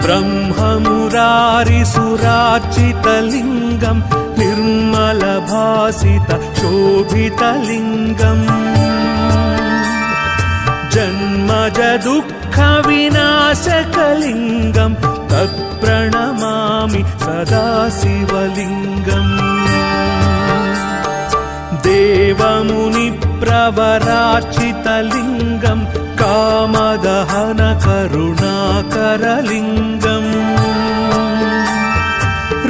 ब्रह्ममुरारिसुरार्चितलिङ्गं निर्मलभासित शोभितलिङ्गम् जन्मज दुःखविनाशकलिङ्गं तत्प्रणमामि सदा शिवलिङ्गम् देवमुनिप्रवरार्चितलिङ्गं कामदहन करुणाकरलिङ्गम्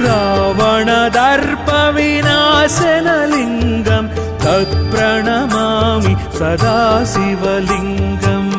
रावणदर्पविनाशनलिङ्गं तत्प्रणमामि सदा शिवलिङ्गम्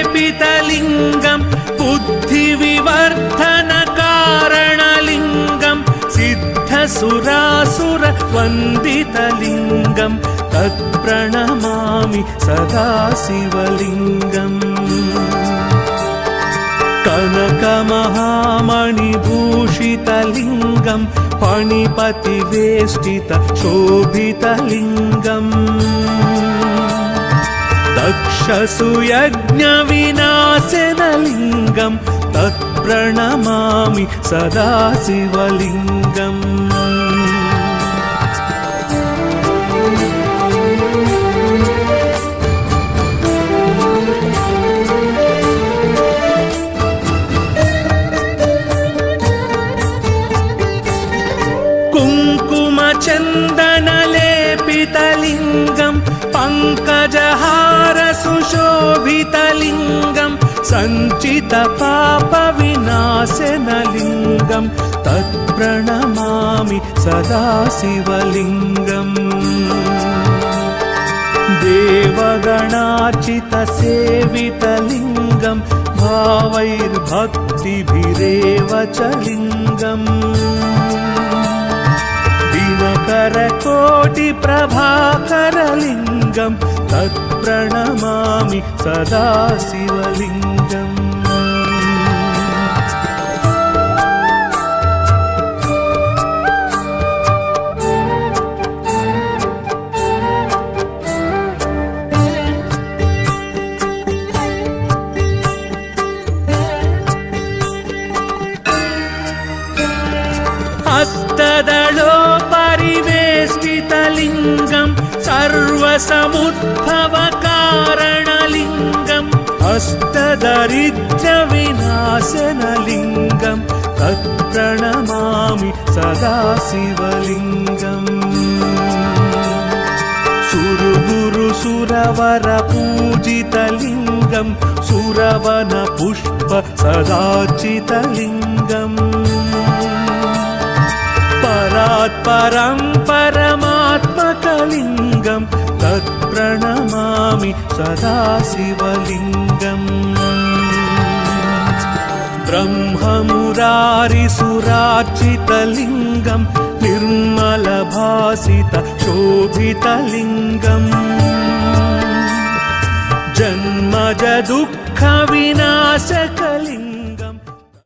सर्वसुगन्धसुलेपितलिङ्गं बुद्धिविवर्धनकारणलिङ्गं सिद्धसुरासुरवन्दितलिङ्गं तत्प्रणमामि सदा शिवलिङ्गम् कनकमहामणिभूषितलिङ्गं फणिपतिवेष्टित शोभितलिङ्गम् दक्षसुयज्ञविनाशनलिङ्गं तत्प्रणमामि सदा शिवलिङ्गम् कुङ्कुमचन्दनलेपितलिङ्गं पङ्कजहारसुशोभितलिङ्गं सञ्चितपापविनाशनलिङ्गं तत्प्रणमामि सदा शिवलिङ्गम् देवगणार्चितसेवितलिङ्गं भावैर्भक्तिभिरेव च लिङ्गम् दिनकरकोटिप्रभाकरलिङ्गं तत्प्रणमामि सदा शिवलिङ्गम् हस्तदलोपरिवेष्टितलिङ्गं सर्वसमुद्भवकारणलिङ्गम् अष्टदरिद्रविनाशनलिङ्गं तत्प्रणमामि सदा शिवलिङ्गम् सुरगुरुसुरवरपूजितलिङ्गं सुरवनपुष्प सदार्चितलिङ्गम् परात्परं परमात्मकलिङ्गं तत्प्रणमामि सदा शिवलिङ्गम् ब्रह्ममुरारिसुरार्चितलिङ्गं निर्मलभासित शोभितलिङ्गम् जन्मज दुःखविनाशकलिङ्गम्